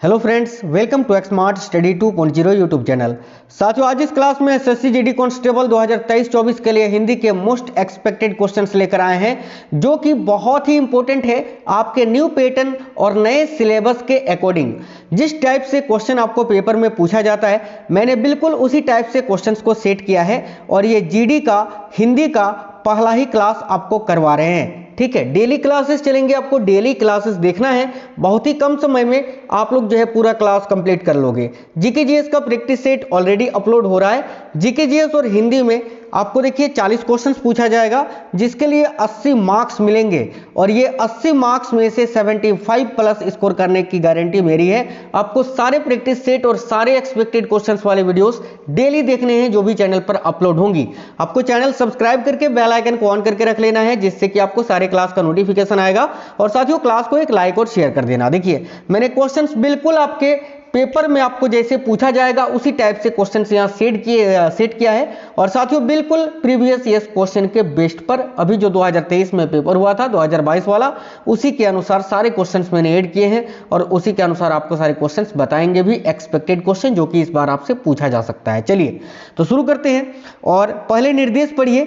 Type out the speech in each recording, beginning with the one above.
Hello friends, welcome to Xmart study 2.0 YouTube channel. साथियों, आज इस क्लास में एसएससी जीडी कांस्टेबल 2023-24 के लिए हिंदी के मोस्ट एक्सपेक्टेड क्वेश्चंस लेकर आए हैं, जो कि बहुत ही इंपॉर्टेंट है आपके न्यू पैटर्न और नए सिलेबस के अकॉर्डिंग। जिस टाइप से क्वेश्चन आपको पेपर में पूछा जाता है, मैंने बिल्कुल उसी टाइप से क्वेश्चंस को सेट किया है और ये जीडी का हिंदी का पहला ही क्लास आपको करवा रहे हैं। ठीक है, डेली क्लासेस चलेंगे, आपको डेली क्लासेस देखना है। बहुत ही कम समय में आप लोग जो है पूरा क्लास कंप्लीट कर लोगे। जीके जीएस का प्रैक्टिस सेट ऑलरेडी अपलोड हो रहा है। जीके जीएस और हिंदी में आपको देखिए 40 क्वेश्चंस पूछा जाएगा, जिसके लिए 80 मार्क्स मिलेंगे और ये 80 मार्क्स में से 75 प्लस स्कोर करने की गारंटी मेरी है। आपको सारे प्रैक्टिस सेट और सारे एक्सपेक्टेड क्वेश्चंस वाले वीडियोस डेली देखने हैं, जो भी चैनल पर अपलोड होंगी। आपको चैनल सब्सक्राइब करके बेल आइकन को ऑन करके रख लेना है, जिससे कि आपको सारे क्लास का नोटिफिकेशन आएगा। और साथियों, क्लास को एक लाइक और शेयर कर देना। देखिए, मैंने क्वेश्चंस बिल्कुल आपके पेपर में आपको जैसे पूछा जाएगा उसी टाइप से क्वेश्चंस यहाँ सेट किया है। और साथियों, बिल्कुल प्रीवियस ईयर क्वेश्चन के बेस्ट पर अभी जो 2023 में पेपर हुआ था 2022 वाला, उसी के अनुसार सारे क्वेश्चंस मैंने ऐड किए हैं और उसी के अनुसार आपको सारे क्वेश्चंस बताएंगे भी, एक्सपेक्टेड क्वेश्चन जो कि इस बार आपसे पूछा जा सकता है। चलिए तो शुरू करते हैं और पहले निर्देश पढ़िए।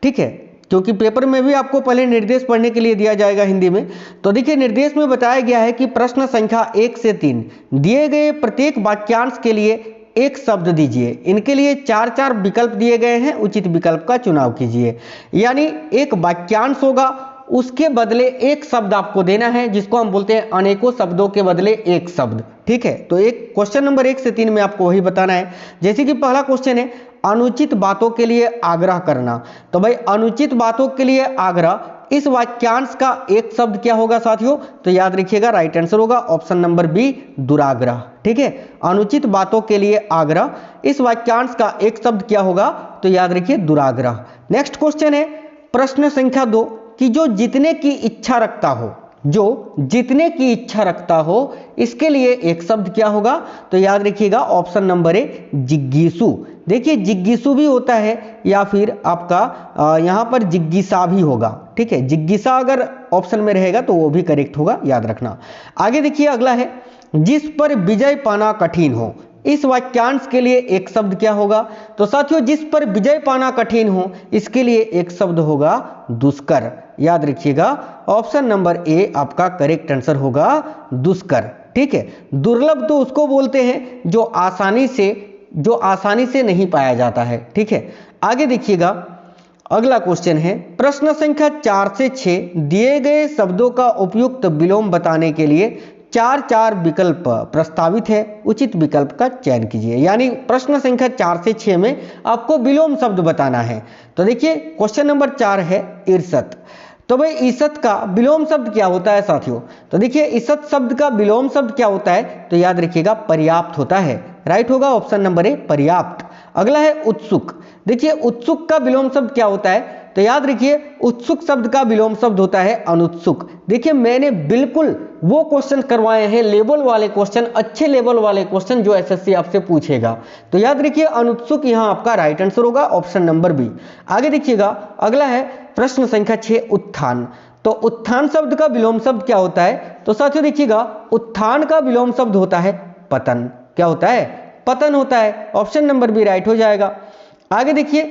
ठीक है, क्योंकि पेपर में भी आपको पहले निर्देश पढ़ने के लिए दिया जाएगा हिंदी में। तो देखिए, निर्देश में बताया गया है कि प्रश्न संख्या 1 से 3 दिए गए प्रत्येक वाक्यांश के लिए एक शब्द दीजिए। इनके लिए 4 विकल्प दिए गए हैं, उचित विकल्प का चुनाव कीजिए। यानी एक वाक्यांश होगा, उसके बदले एक शब्द आपको देना है, जिसको हम बोलते हैं अनेकों शब्दों के बदले एक शब्द। ठीक है, तो एक क्वेश्चन नंबर 1 से 3 में आपको वही बताना है। जैसे कि पहला क्वेश्चन है, अनुचित बातों के लिए आग्रह करना। तो भाई, अनुचित बातों के लिए आग्रह, इस वाक्यांश का एक शब्द क्या होगा साथियों? तो याद रखिएगा, राइट आंसर होगा ऑप्शन नंबर बी, दुराग्रह। ठीक है, अनुचित बातों के लिए आग्रह, इस वाक्यांश का एक शब्द क्या होगा? तो याद रखिए, दुराग्रह। नेक्स्ट क्वेश्चन है प्रश्न संख्या 2 कि जो जीतने की इच्छा रखता हो, जो जीतने की इच्छा रखता हो, इसके लिए एक शब्द क्या होगा? तो याद रखिएगा ऑप्शन नंबर ए, जिज्ञासु। देखिए, जिज्ञासु भी होता है या फिर आपका यहां पर जिज्ञासा भी होगा। ठीक है, जिज्ञासा अगर ऑप्शन में रहेगा तो वो भी करेक्ट होगा, याद रखना। आगे देखिए, अगला है जिस पर विजय पाना कठिन हो, इस वाक्यांश के लिए एक शब्द क्या होगा? तो साथियों, जिस पर विजय पाना कठिन हो, इसके लिए एक शब्द होगा दुष्कर। याद रखिएगा ऑप्शन नंबर ए आपका करेक्ट आंसर होगा, दुष्कर। ठीक है, दुर्लभ तो उसको बोलते हैं जो आसानी से नहीं पाया जाता है। ठीक है, आगे देखिएगा, अगला क्वेश्चन है प्रश्न संख्या 4 से 6 दिए गए शब्दों का उपयुक्त विलोम बताने के लिए 4 विकल्प प्रस्तावित है, उचित विकल्प का चयन कीजिए। यानी प्रश्न संख्या 4 से 6 में आपको विलोम शब्द बताना है। तो देखिए, क्वेश्चन नंबर 4 है ईर्षत। तो भाई, ईर्षत का विलोम शब्द क्या होता है साथियों? तो देखिए, ईर्षत शब्द का विलोम शब्द क्या होता है? तो याद रखिएगा, पर्याप्त होता है। राइट होगा ऑप्शन नंबर ए, पर्याप्त। अगला है उत्सुक। देखिए, उत्सुक का विलोम शब्द क्या होता है? तो याद रखिए, उत्सुक शब्द का विलोम शब्द होता है अनुत्सुक। देखिए, मैंने बिल्कुल वो क्वेश्चन करवाए हैं, लेवल वाले क्वेश्चन, अच्छे लेवल वाले क्वेश्चन जो एसएससी आपसे पूछेगा। तो याद रखिए, अनुत्सुक यहां आपका राइट आंसर होगा, ऑप्शन नंबर बी। आगे देखिएगा, अगला है प्रश्न संख्या 6 उत्थान। तो उत्थान शब्द का विलोम शब्द क्या होता है? तो साथियों देखिएगा, उत्थान का विलोम शब्द होता है पतन। क्या होता है? पतन होता है। ऑप्शन नंबर बी राइट हो जाएगा। आगे देखिए,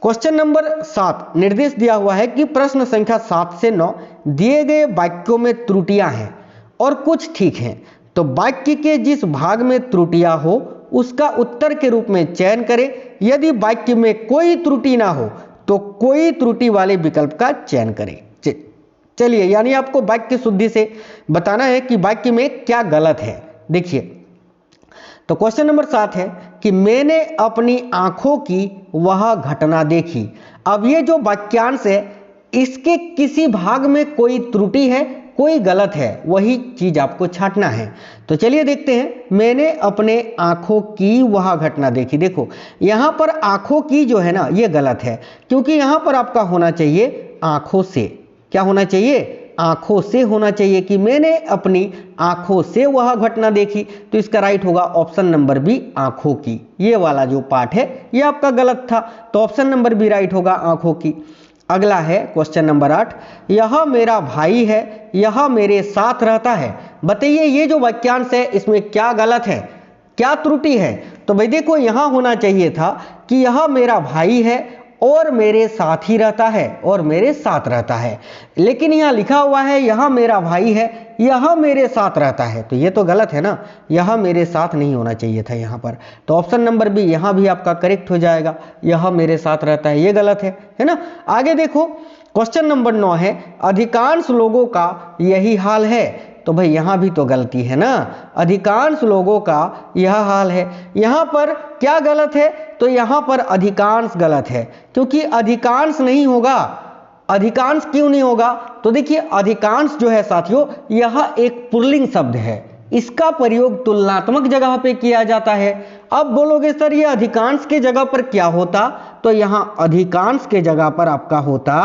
क्वेश्चन नंबर 7 निर्देश दिया हुआ है कि प्रश्न संख्या 7 से 9 दिए गए वाक्यों में त्रुटियां हैं और कुछ ठीक हैं। तो वाक्य के जिस भाग में त्रुटियां हो, उसका उत्तर के रूप में चयन करें। यदि वाक्य में कोई त्रुटि ना हो तो कोई त्रुटि वाले विकल्प का चयन करें। चलिए, यानी आपको वाक्य शुद्धि से बताना है कि वाक्य में क्या गलत है। देखिए, तो क्वेश्चन नंबर 7 है कि मैंने अपनी आंखों की वह घटना देखी। अब ये जो वाक्यांश है, इसके किसी भाग में कोई त्रुटि है, कोई गलत है, वही चीज आपको छांटना है। तो चलिए देखते हैं, मैंने अपने आंखों की वह घटना देखी। देखो, यहां पर आंखों की जो है ना, ये गलत है, क्योंकि यहां पर आपका होना चाहिए आंखों से। क्या होना चाहिए? आंखों से होना चाहिए कि मैंने अपनी आंखों से वह घटना देखी। तो इसका राइट होगा ऑप्शन नंबर बी, आंखों की। ये वाला जो पार्ट है ये आपका गलत था, तो ऑप्शन नंबर बी राइट होगा, आंखों की। अगला है क्वेश्चन नंबर 8, यह मेरा भाई है, यह मेरे साथ रहता है। बताइए ये जो वाक्यांश है इसमें क्या गलत है, क्या त्रुटि है? तो भाई देखो यहाँ होना चाहिए था कि यह मेरा भाई है और मेरे साथ ही रहता है, और मेरे साथ रहता है, लेकिन यहाँ लिखा हुआ है यह मेरा भाई है, यह मेरे साथ रहता है। तो ये तो गलत है ना, यह मेरे साथ नहीं होना चाहिए था यहाँ पर। तो ऑप्शन नंबर बी यहाँ भी आपका करेक्ट हो जाएगा, यह मेरे साथ रहता है, ये गलत है ना। आगे देखो क्वेश्चन नंबर 9 है, अधिकांश लोगों का यही हाल है। तो भाई यहाँ भी तो गलती है ना, अधिकांश लोगों का यह हाल है। यहाँ पर क्या गलत है? तो यहाँ पर अधिकांश गलत है, क्योंकि अधिकांश नहीं होगा। अधिकांश क्यों नहीं होगा? तो देखिए अधिकांश जो है साथियों यह एक पुल्लिंग शब्द है, इसका प्रयोग तुलनात्मक जगह पे किया जाता है। अब बोलोगे सर ये अधिकांश के जगह पर क्या होता? तो यहाँ अधिकांश के जगह पर आपका होता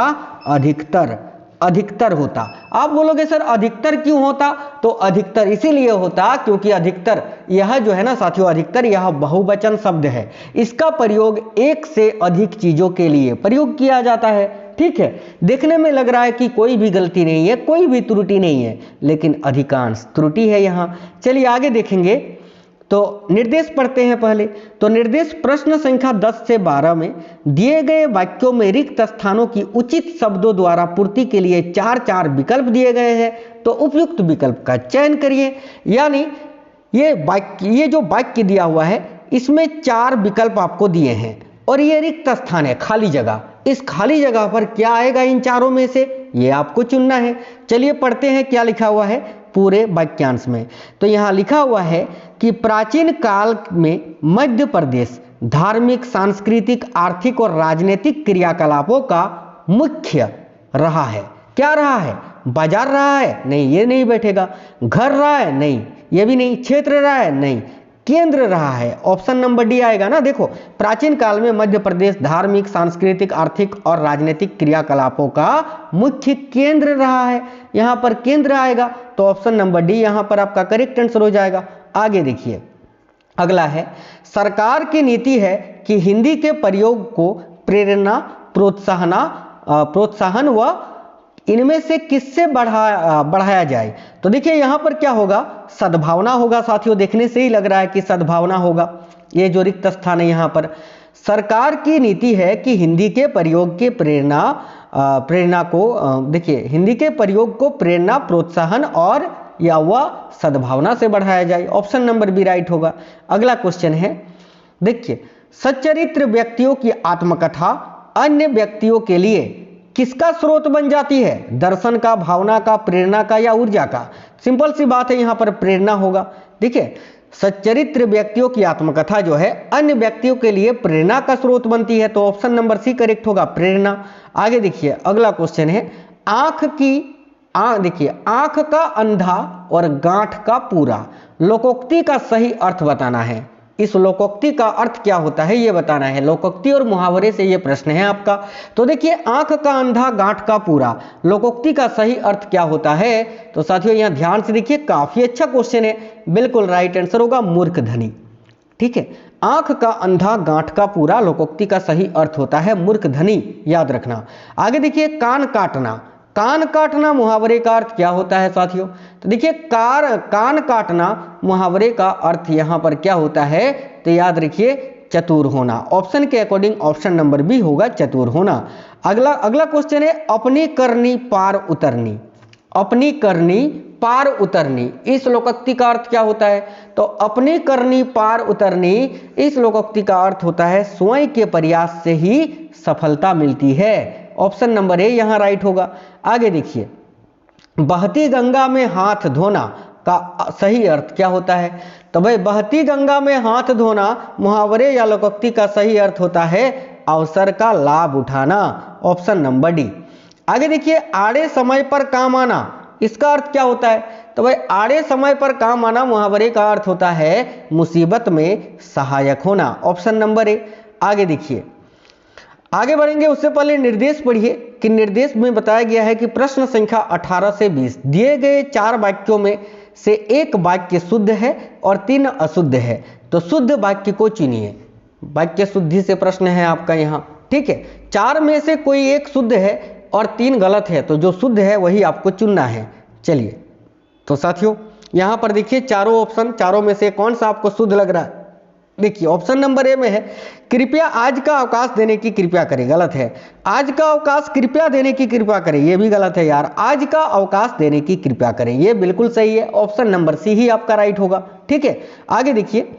अधिकतर, अधिकतर होता। आप बोलोगे सर अधिकतर क्यों होता? तो अधिकतर इसीलिए होता क्योंकि अधिकतर यह जो है ना साथियों, अधिकतर यह बहुवचन शब्द है, इसका प्रयोग एक से अधिक चीजों के लिए प्रयोग किया जाता है। ठीक है, देखने में लग रहा है कि कोई भी गलती नहीं है, कोई भी त्रुटि नहीं है, लेकिन अधिकांश त्रुटि है यहाँ। चलिए आगे देखेंगे, तो निर्देश पढ़ते हैं पहले। तो निर्देश प्रश्न संख्या 10 से 12 में दिए गए वाक्यों में रिक्त स्थानों की उचित शब्दों द्वारा पूर्ति के लिए 4 विकल्प दिए गए हैं, तो उपयुक्त विकल्प का चयन करिए। यानी ये जो वाक्य दिया हुआ है इसमें 4 विकल्प आपको दिए हैं, और ये रिक्त स्थान है, खाली जगह। इस खाली जगह पर क्या आएगा इन चारों में से, ये आपको चुनना है। चलिए पढ़ते हैं क्या लिखा हुआ है पूरे वाक्यांश में। तो यहाँ लिखा हुआ है कि प्राचीन काल में मध्य प्रदेश धार्मिक, सांस्कृतिक, आर्थिक और राजनीतिक क्रियाकलापों का मुख्य रहा है। क्या रहा है? बाजार रहा है? नहीं, ये नहीं बैठेगा। घर रहा है? नहीं, ये भी नहीं। क्षेत्र रहा है? नहीं, केंद्र रहा है। ऑप्शन नंबर डी आएगा ना। देखो प्राचीन काल में मध्य प्रदेश धार्मिक, सांस्कृतिक, आर्थिक और राजनीतिक क्रियाकलापों का मुख्य केंद्र रहा है, यहाँ पर केंद्र आएगा। तो ऑप्शन नंबर डी यहाँ पर आपका करेक्ट आंसर हो जाएगा। आगे देखिए अगला है, सरकार की नीति है कि हिंदी के प्रयोग को प्रेरणा, प्रोत्साहन व इनमें से किससे बढ़ाया जाए। तो देखिए यहाँ पर क्या होगा, सद्भावना होगा साथियों। देखने से ही लग रहा है कि सद्भावना होगा। ये जो रिक्त स्थान है यहाँ पर, सरकार की नीति है कि हिंदी के प्रयोग के प्रेरणा को देखिए हिंदी के प्रयोग को प्रेरणा, प्रोत्साहन और या वह सद्भावना से बढ़ाया जाए। ऑप्शन नंबर बी राइट होगा। अगला क्वेश्चन है, देखिए सच्चरित्र व्यक्तियों की आत्मकथा अन्य व्यक्तियों के लिए किसका स्रोत बन जाती है? दर्शन का, भावना का, प्रेरणा का या ऊर्जा का? सिंपल सी बात है, यहाँ पर प्रेरणा होगा। देखिए सच्चरित्र व्यक्तियों की आत्मकथा जो है अन्य व्यक्तियों के लिए प्रेरणा का स्रोत बनती है, तो ऑप्शन नंबर सी करेक्ट होगा, प्रेरणा। आगे देखिए अगला क्वेश्चन है, देखिए आंख का अंधा और गांठ का पूरा लोकोक्ति का सही अर्थ बताना है। इस लोकोक्ति का अर्थ क्या होता है ये बताना है। लोकोक्ति और मुहावरे से ये प्रश्न है आपका। तो देखिए आंख का अंधा गांठ का पूरा लोकोक्ति का सही अर्थ क्या होता है? तो साथियों यहाँ ध्यान से देखिए, काफी अच्छा क्वेश्चन है। बिल्कुल राइट आंसर होगा मूर्ख धनी। ठीक है, आंख का अंधा गांठ का पूरा लोकोक्ति का सही अर्थ होता है मूर्ख धनी, याद रखना। आगे देखिए कान काटना, कान काटना मुहावरे का अर्थ क्या होता है साथियों? तो देखिए कान काटना मुहावरे का अर्थ यहाँ पर क्या होता है? तो याद रखिए चतुर होना। ऑप्शन के अकॉर्डिंग ऑप्शन नंबर बी होगा, चतुर होना। अगला क्वेश्चन है, अपनी करनी पार उतरनी। अपनी करनी पार उतरनी, इस लोकोक्ति का अर्थ क्या होता है? तो अपनी करनी पार उतरनी, इस लोकोक्ति का अर्थ होता है स्वयं के प्रयास से ही सफलता मिलती है। ऑप्शन नंबर ए यहाँ राइट होगा। आगे देखिए, बहती गंगा में हाथ धोना का सही अर्थ क्या होता है? तो भाई बहती गंगा में हाथ धोना मुहावरे या लोकोक्ति का सही अर्थ होता है अवसर का लाभ उठाना। Option number D. आगे देखिए, आड़े समय पर काम आना, इसका अर्थ क्या होता है? तो भाई आड़े समय पर काम आना मुहावरे का अर्थ होता है मुसीबत में सहायक होना। Option number A. आगे देखिए, आगे बढ़ेंगे उससे पहले निर्देश पढ़िए कि निर्देश में बताया गया है कि प्रश्न संख्या 18 से 20 दिए गए 4 वाक्यों में से एक वाक्य शुद्ध है और 3 अशुद्ध है, तो शुद्ध वाक्य को चुनिए। वाक्य शुद्धि से प्रश्न है आपका यहाँ। ठीक है, 4 में से कोई एक शुद्ध है और 3 गलत है, तो जो शुद्ध है वही आपको चुनना है। चलिए तो साथियों यहां पर देखिए चारों ऑप्शन, चारों में से कौन सा आपको शुद्ध लग रहा है? देखिए ऑप्शन नंबर ए में है कृपया आज का अवकाश देने की कृपया करें, गलत है। आज का अवकाश कृपया देने की कृपया करें, ये भी गलत है यार। आज का अवकाश देने की कृपया करें, ये बिल्कुल सही है। ऑप्शन नंबर सी ही आपका राइट होगा। ठीक है, आगे देखिए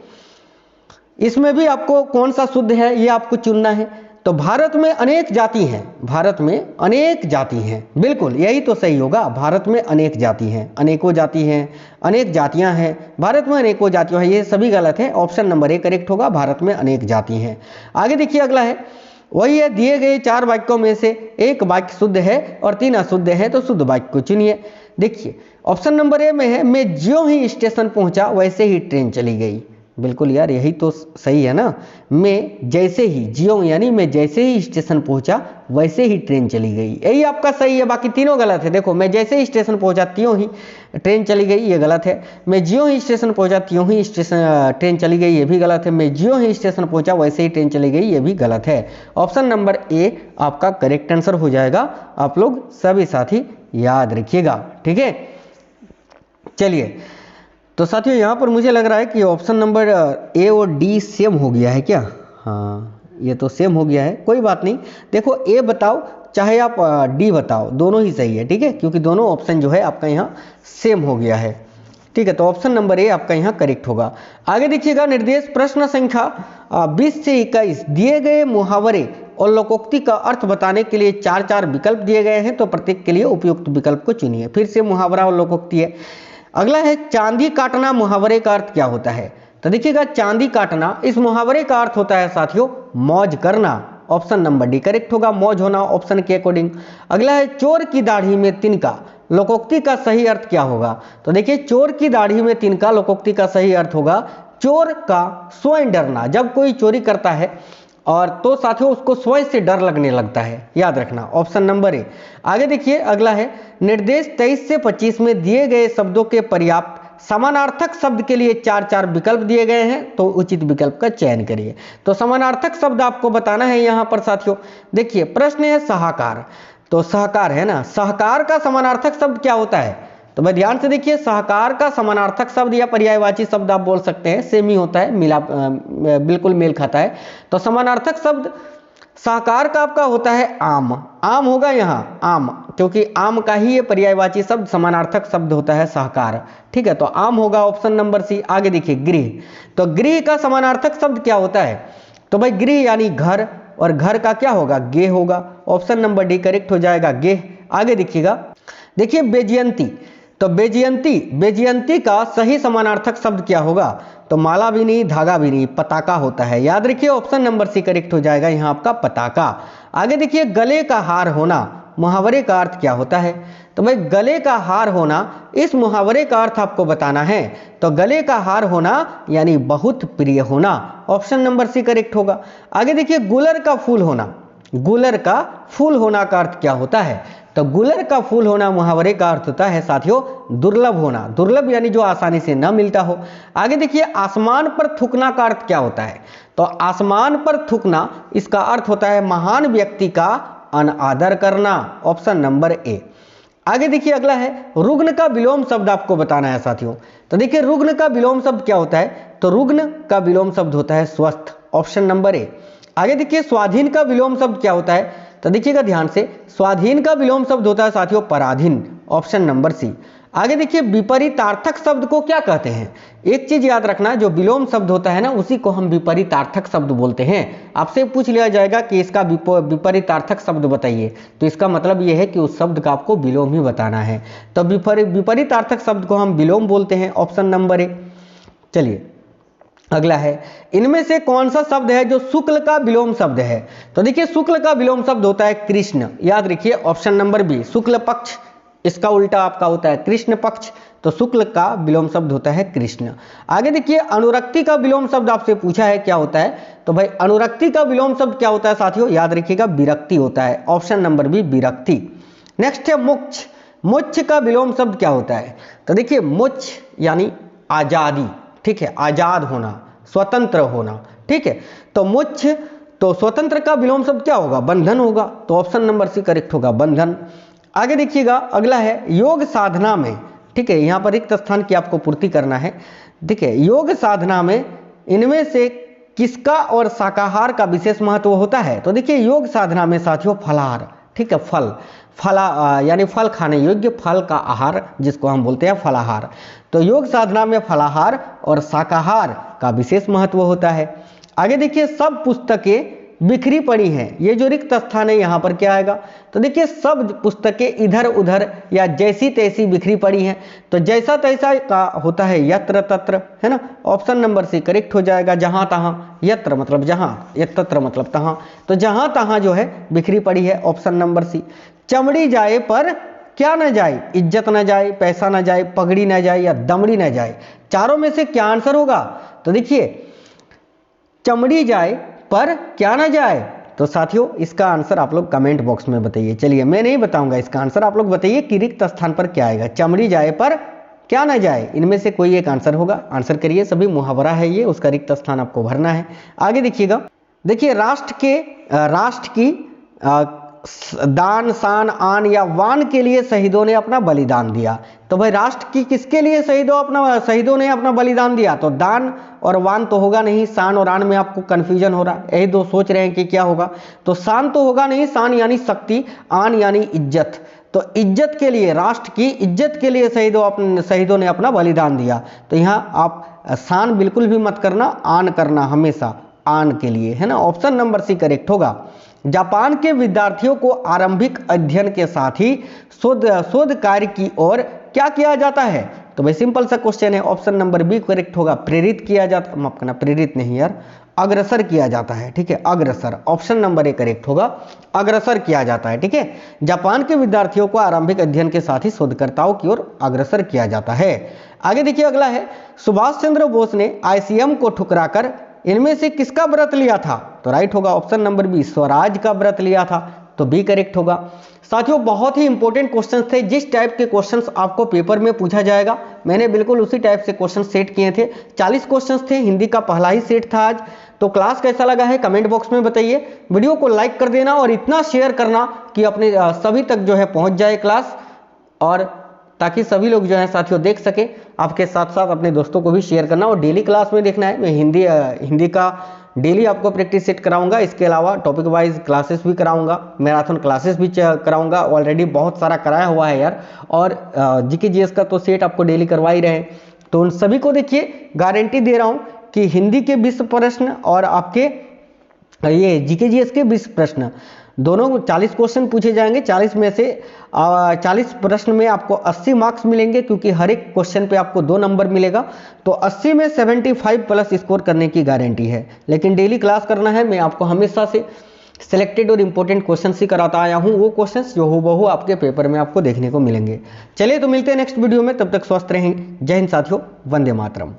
इसमें भी आपको कौन सा शुद्ध है ये आपको चुनना है। तो भारत में अनेक जाति हैं, भारत में अनेक जाति हैं, बिल्कुल यही तो सही होगा। भारत में अनेक जाति हैं, अनेकों जाति हैं, अनेक जातियां हैं, भारत में अनेकों जातियां हैं, ये सभी गलत है। ऑप्शन नंबर ए करेक्ट होगा, भारत में अनेक जाति हैं। आगे देखिए अगला है, वही है दिए गए 4 वाक्यों में से एक वाक्य शुद्ध है और 3 अशुद्ध है, तो शुद्ध वाक्य को चुनिए। देखिए ऑप्शन नंबर ए में है मैं ज्यों ही स्टेशन पहुंचा वैसे ही ट्रेन चली गई, बिल्कुल यार यही तो सही है ना। मैं जैसे ही, ज्यों यानी मैं जैसे ही स्टेशन पहुंचा वैसे ही ट्रेन चली गई, यही आपका सही है। बाकी तीनों गलत है। देखो मैं जैसे ही स्टेशन पहुंचा त्यों ही ट्रेन चली गई, ये गलत है। मैं ज्यों ही स्टेशन पहुंचा त्यों ही ट्रेन चली गई, ये भी गलत है। मैं ज्यों ही स्टेशन पहुंचा वैसे ही ट्रेन चली गई, ये भी गलत है। ऑप्शन नंबर ए आपका करेक्ट आंसर हो जाएगा। आप लोग सभी साथी याद रखिएगा, ठीक है। चलिए तो साथियों यहाँ पर मुझे लग रहा है कि ऑप्शन नंबर ए और डी सेम हो गया है क्या? हाँ ये तो सेम हो गया है, कोई बात नहीं। देखो ए बताओ चाहे आप डी बताओ, दोनों ही सही है, ठीक है, क्योंकि दोनों ऑप्शन जो है आपका यहाँ सेम हो गया है। ठीक है, तो ऑप्शन नंबर ए आपका यहाँ करेक्ट होगा। आगे देखिएगा निर्देश प्रश्न संख्या 20 से 21 दिए गए मुहावरे और लोकोक्ति का अर्थ बताने के लिए 4 विकल्प दिए गए हैं, तो प्रत्येक के लिए उपयुक्त विकल्प को चुनिए। फिर से मुहावरा और लोकोक्ति है। अगला है चांदी काटना मुहावरे का अर्थ क्या होता है? तो देखिएगा चांदी काटना इस मुहावरे का अर्थ होता है साथियों मौज करना। ऑप्शन नंबर डी करेक्ट होगा, मौज होना ऑप्शन के अकॉर्डिंग। अगला है चोर की दाढ़ी में तिनका, लोकोक्ति का सही अर्थ क्या होगा? तो देखिए चोर की दाढ़ी में तिनका लोकोक्ति का सही अर्थ होगा चोर का स्वयं डरना। जब कोई चोरी करता है और तो साथियों उसको स्वयं से डर लगने लगता है, याद रखना ऑप्शन नंबर ए। आगे देखिए अगला है निर्देश 23 से 25 में दिए गए शब्दों के पर्याप्त समानार्थक शब्द के लिए 4 विकल्प दिए गए हैं, तो उचित विकल्प का चयन करिए। तो समानार्थक शब्द आपको बताना है यहाँ पर साथियों। देखिए प्रश्न है सहाकार, तो सहकार है ना, सहकार का समानार्थक शब्द क्या होता है? तो भाई ध्यान से देखिए सहकार का समानार्थक शब्द या पर्यायवाची शब्द आप बोल सकते हैं, सेम ही होता है, मिला बिल्कुल मेल खाता है। तो समानार्थक शब्द सहकार का आपका होता है आम, आम होगा यहाँ आम, क्योंकि आम का ही ये पर्यायवाची शब्द समानार्थक शब्द होता है सहकार। ठीक है, तो आम होगा ऑप्शन नंबर सी। आगे देखिए गृह, तो गृह का समानार्थक शब्द क्या होता है? तो भाई गृह यानी घर, और घर का क्या होगा? गेह होगा। ऑप्शन नंबर डी करेक्ट हो जाएगा, गेह। आगे देखिएगा, देखिए बेजयंती, तो बेजयंती, बेजयंती का सही समानार्थक शब्द क्या होगा? तो माला भी नहीं, धागा भी नहीं, पताका होता है, याद रखिए ऑप्शन नंबर सी करेक्ट हो जाएगा यहाँ आपका पताका। आगे देखिए गले का हार होना मुहावरे का अर्थ क्या होता है? तो भाई गले का हार होना इस मुहावरे का अर्थ आपको बताना है। तो गले का हार होना यानी बहुत प्रिय होना, ऑप्शन नंबर सी करेक्ट होगा। आगे देखिए गुलर का फूल होना, गुलर का फूल होना का अर्थ क्या होता है? तो गुलर का फूल होना मुहावरे का अर्थ होता है साथियों दुर्लभ होना, दुर्लभ यानी जो आसानी से न मिलता हो। आगे देखिए आसमान पर थूकना का अर्थ क्या होता है? तो आसमान पर थूकना इसका अर्थ होता है महान व्यक्ति का अनादर करना, ऑप्शन नंबर ए। आगे देखिए अगला है रुग्ण का विलोम शब्द आपको बताना है साथियों। तो देखिए रुग्ण का विलोम शब्द क्या होता है? तो रुग्ण का विलोम शब्द होता है स्वस्थ, ऑप्शन नंबर ए। आगे देखिए स्वाधीन का विलोम शब्द क्या होता है? तो देखिएगा ध्यान से, स्वाधीन का विलोम शब्द होता है साथियों पराधीन, ऑप्शन नंबर सी। आगे देखिए विपरीतार्थक शब्द को क्या कहते हैं? एक चीज याद रखना, जो विलोम शब्द होता है ना उसी को हम विपरीतार्थक शब्द बोलते हैं। आपसे पूछ लिया जाएगा कि इसका विपरीतार्थक शब्द बताइए, तो इसका मतलब यह है कि उस शब्द का आपको विलोम ही बताना है। तो विपरीतार्थक शब्द को हम विलोम बोलते हैं, ऑप्शन नंबर ए। चलिए अगला है इनमें से कौन सा शब्द है जो शुक्ल का विलोम शब्द है? तो देखिए शुक्ल का विलोम शब्द होता है कृष्ण, याद रखिए ऑप्शन नंबर बी। शुक्ल पक्ष, इसका उल्टा आपका होता है कृष्ण पक्ष, तो शुक्ल का विलोम शब्द होता है कृष्ण। आगे देखिए अनुरक्ति का विलोम शब्द आपसे पूछा है क्या होता है? तो भाई अनुरक्ति का विलोम शब्द क्या होता है साथियों? याद रखिएगा विरक्ति होता है, ऑप्शन नंबर बी विरक्ति। नेक्स्ट है मोक्ष, मोक्ष का विलोम शब्द क्या होता है? तो देखिए मोक्ष यानी आजादी, ठीक है, आजाद होना, स्वतंत्र होना, ठीक है। तो मोक्ष तो स्वतंत्र का विलोम शब्द क्या होगा? बंधन होगा। तो ऑप्शन नंबर सी करेक्ट होगा, बंधन। आगे देखिएगा, अगला है योग साधना में, ठीक है, यहाँ पर रिक्त स्थान की आपको पूर्ति करना है। ठीक है, योग साधना में इनमें से किसका और शाकाहार का विशेष महत्व होता है? तो देखिए योग साधना में साथियों फलाहार, ठीक है, यानी फल खाने योग्य फल का आहार जिसको हम बोलते हैं फलाहार। तो योग साधना में फलाहार और शाकाहार का विशेष महत्व होता है। आगे देखिए, सब पुस्तकें बिखरी पड़ी हैं, ये जो रिक्त स्थान है यहाँ पर क्या आएगा? तो देखिए सब पुस्तकें इधर उधर या जैसी तैसी बिखरी पड़ी हैं, तो जैसा तैसा का होता है यत्र तत्र, है ना। ऑप्शन नंबर सी करेक्ट हो जाएगा, जहां तहां, यत्र मतलब जहां, तत्र मतलब तहां, तो जहां तहां जो है बिखरी पड़ी है, ऑप्शन नंबर सी। चमड़ी जाए पर क्या न जाए? इज्जत न जाए, पैसा न जाए, पगड़ी न जाए या दमड़ी न जाए। चारों में से क्या आंसर होगा? तो देखिए चमड़ी जाए पर क्या ना जाए, तो साथियों इसका आंसर आप लोग कमेंट बॉक्स में बताइए। चलिए मैं नहीं बताऊंगा इसका आंसर, आप लोग बताइए कि रिक्त स्थान पर क्या आएगा। चमड़ी जाए पर क्या ना जाए, इनमें से कोई एक आंसर होगा। आंसर करिए, सभी मुहावरा है ये, उसका रिक्त स्थान आपको भरना है। आगे देखिएगा, देखिए राष्ट्र की दान शान आन या वान के लिए शहीदों ने अपना बलिदान दिया। तो भाई राष्ट्र की किसके लिए शहीदों ने अपना बलिदान दिया? तो दान और वान तो होगा नहीं, शान और आन में आपको कंफ्यूजन हो रहा है, यही दो सोच रहे हैं कि क्या होगा। तो शान तो होगा नहीं, शान यानी शक्ति, आन यानी इज्जत। तो इज्जत के लिए, राष्ट्र की इज्जत के लिए शहीदों ने अपना बलिदान दिया। तो यहाँ आप शान बिल्कुल भी मत करना, आन करना हमेशा, आन के लिए, है ना। ऑप्शन नंबर सी करेक्ट होगा। जापान के विद्यार्थियों को आरंभिक अध्ययन के साथ ही शोध कार्य की ओर क्या किया जाता है? तो भाई सिंपल सा क्वेश्चन है, ऑप्शन नंबर बी करेक्ट होगा, प्रेरित किया जाता, माफ करना प्रेरित नहीं यार, अग्रसर किया जाता है, ठीक है, अग्रसर। ऑप्शन नंबर ए करेक्ट होगा, अग्रसर किया जाता है, ठीक है। जापान के विद्यार्थियों को आरंभिक अध्ययन के साथ ही शोधकर्ताओं की ओर अग्रसर किया जाता है। आगे देखिए, अगला है सुभाष चंद्र बोस ने आईसीएम को ठुकराकर इनमें से किसका व्रत लिया था? तो राइट होगा ऑप्शन नंबर बी, स्वराज का व्रत लिया था, तो बी करेक्ट होगा। साथियों बहुत ही इंपॉर्टेंट क्वेश्चंस थे, जिस टाइप के क्वेश्चंस आपको पेपर में पूछा जाएगा मैंने बिल्कुल उसी टाइप से क्वेश्चन सेट किए थे। 40 क्वेश्चंस थे, हिंदी का पहला ही सेट था आज। तो क्लास कैसा लगा है कमेंट बॉक्स में बताइए, वीडियो को लाइक कर देना और इतना शेयर करना कि अपने सभी तक जो है पहुंच जाए क्लास, और ताकि सभी लोग जो है साथियों देख सके। आपके साथ साथ अपने दोस्तों को भी शेयर करना, और डेली क्लास में देखना है। मैं हिंदी का डेली आपको प्रैक्टिस सेट कराऊंगा, इसके अलावा टॉपिक वाइज क्लासेस भी कराऊंगा, मैराथन क्लासेस भी कराऊंगा। ऑलरेडी बहुत सारा कराया हुआ है यार, और जीके जीएस का तो सेट आपको डेली करवा ही रहे हैं। तो उन सभी को देखिए गारंटी दे रहा हूं कि हिंदी के 20 प्रश्न और आपके ये जीके जीएस के 20 प्रश्न दोनों 40 क्वेश्चन पूछे जाएंगे। 40 में से 40 प्रश्न में आपको 80 मार्क्स मिलेंगे, क्योंकि हर एक क्वेश्चन पे आपको 2 नंबर मिलेगा। तो 80 में 75 प्लस स्कोर करने की गारंटी है। लेकिन डेली क्लास करना है, मैं आपको हमेशा से सिलेक्टेड और इंपॉर्टेंट क्वेश्चन ही कराता आया हूँ, वो क्वेश्चंस जो हूबहू आपके पेपर में आपको देखने को मिलेंगे। चलिए तो मिलते हैं नेक्स्ट वीडियो में, तब तक स्वस्थ रहें। जय हिंद साथियों, वंदे मातरम।